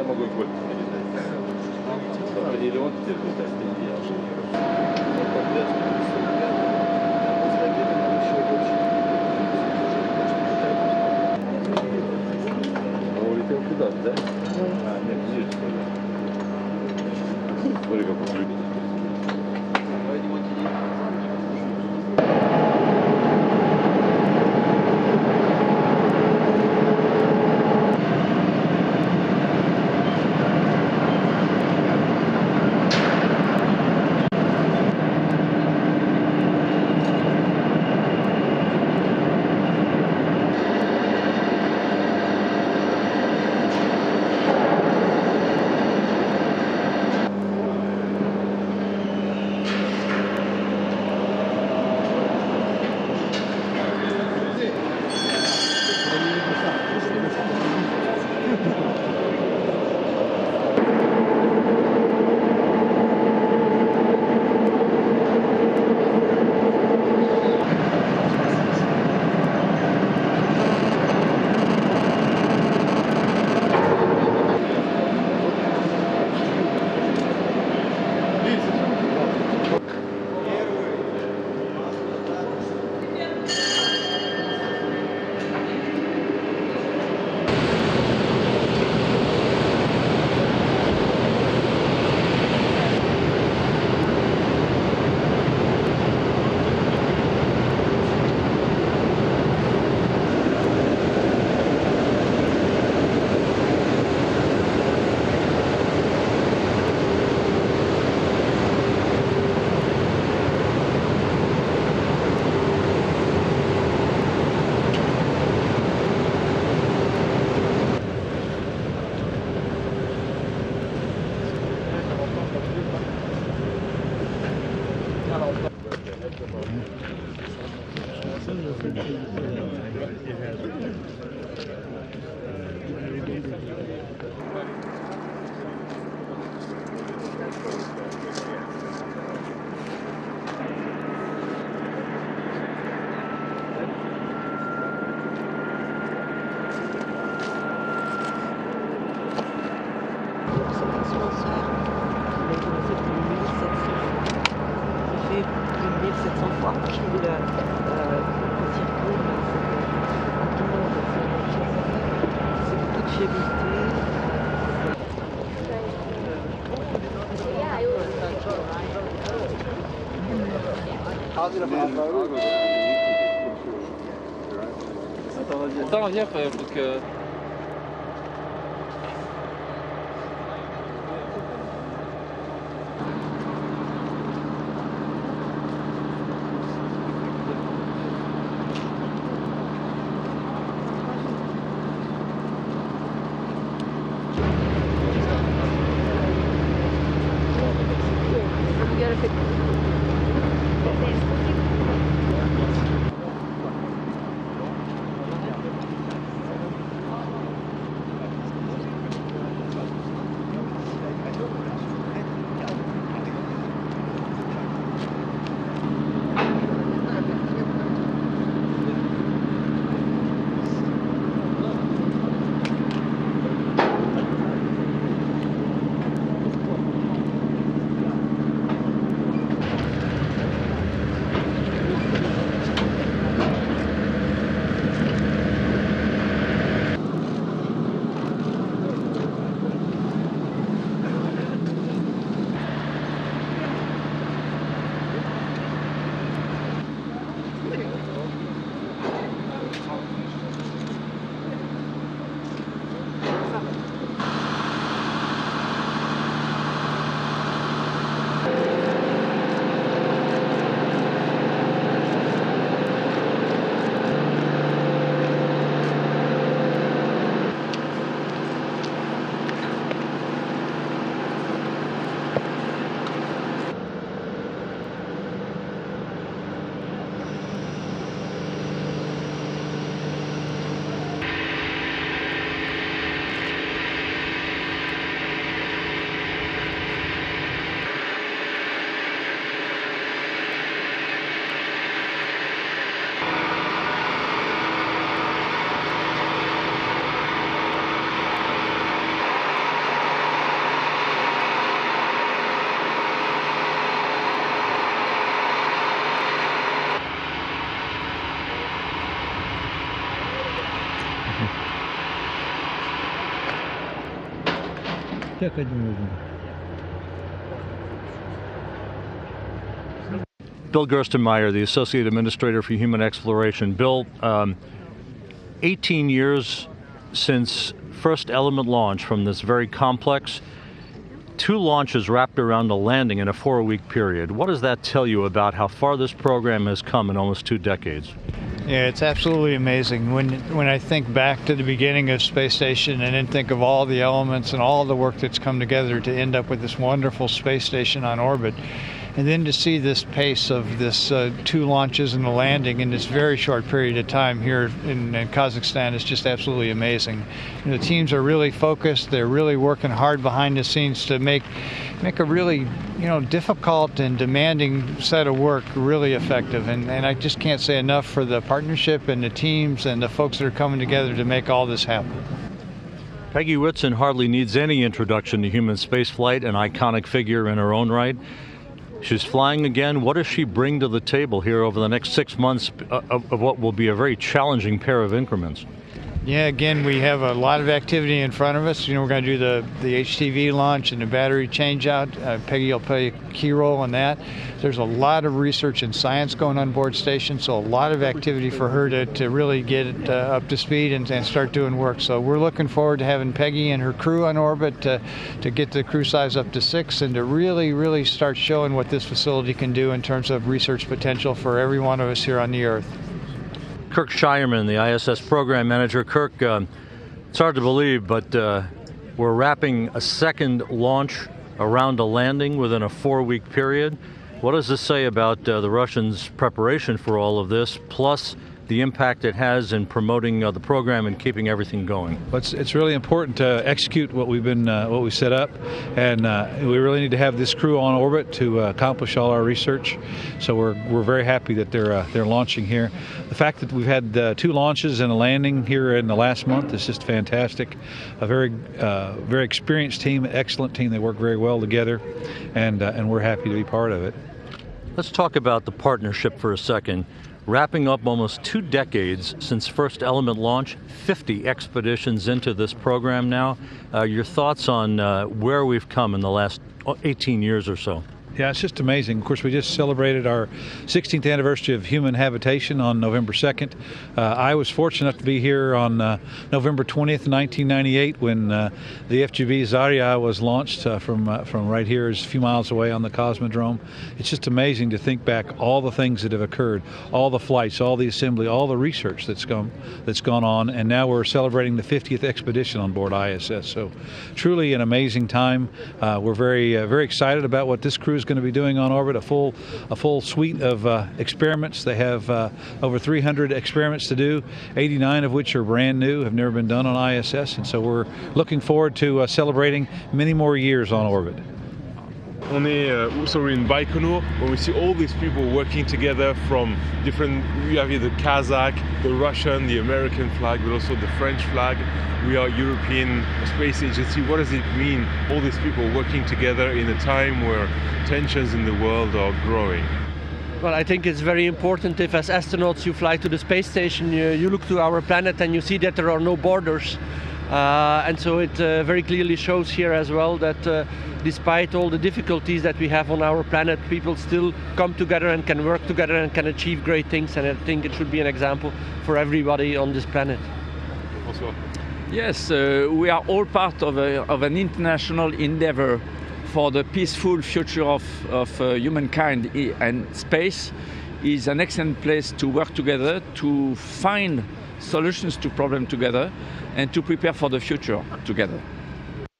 могу и кольца летать. Или он теперь летать, или я уже не он улетел куда-то, да? А, нет, ниже, что ли? Смотри, как он улетел. Attends, viens, faut que... Bill Gerstenmaier, the Associate Administrator for Human Exploration. Bill, 18 years since first element launch from this very complex, 2 launches wrapped around a landing in a 4-week period. What does that tell you about how far this program has come in almost 2 decades? Yeah, it's absolutely amazing. When I think back to the beginning of Space Station and then think of all the elements and all the work that's come together to end up with this wonderful space station on orbit, and then to see this pace of this 2 launches and a landing in this very short period of time here in Kazakhstan is just absolutely amazing. And the teams are really focused. They're really working hard behind the scenes to make a really, difficult and demanding set of work really effective. And I just can't say enough for the partnership and the teams and the folks that are coming together to make all this happen. Peggy Whitson hardly needs any introduction to human spaceflight, an iconic figure in her own right. She's flying again. What does she bring to the table here over the next 6 months of what will be a very challenging pair of increments? Yeah, again, we have a lot of activity in front of us. We're going to do the HTV launch and the battery change-out. Peggy will play a key role in that. There's a lot of research and science going on board station, so a lot of activity for her to really get up to speed and start doing work. So we're looking forward to having Peggy and her crew on orbit to get the crew size up to 6 and to really, really start showing what this facility can do in terms of research potential for every one of us here on the Earth. Kirk Shireman, the ISS program manager. Kirk, it's hard to believe, but we're wrapping a second launch around a landing within a 4-week period. What does this say about the Russians' preparation for all of this, plus the impact it has in promoting the program and keeping everything going? It's really important to execute what we set up, and we really need to have this crew on orbit to accomplish all our research. So we're very happy that they're launching here. The fact that we've had 2 launches and a landing here in the last month is just fantastic. A very experienced team, excellent team. They work very well together, and we're happy to be part of it. Let's talk about the partnership for a second. Wrapping up almost 2 decades since first element launch, 50 expeditions into this program now. Your thoughts on where we've come in the last 18 years or so? Yeah, it's just amazing. Of course, we just celebrated our 16th anniversary of human habitation on November 2nd. I was fortunate enough to be here on November 20th, 1998, when the FGV Zarya was launched from right here, a few miles away on the Cosmodrome. It's just amazing to think back all the things that have occurred, all the flights, all the assembly, all the research that's gone on, and now we're celebrating the 50th expedition on board ISS. So, truly an amazing time. We're very excited about what this crew is going to be doing on orbit, a full suite of experiments. They have over 300 experiments to do, 89 of which are brand new, have never been done on ISS, and so we're looking forward to celebrating many more years on orbit. On est also in Baikonur, when we see all these people working together from different, we have here the Kazakh, the Russian, the American flag, but also the French flag. We are European Space Agency. What does it mean, all these people working together in a time where tensions in the world are growing? Well, I think it's very important if as astronauts you fly to the space station, you look to our planet and you see that there are no borders. And so it very clearly shows here as well that despite all the difficulties that we have on our planet, people still come together and can work together and can achieve great things, and I think it should be an example for everybody on this planet. Yes, we are all part of an international endeavor for the peaceful future of humankind, and space is an excellent place to work together, to find solutions to problems together, and to prepare for the future together.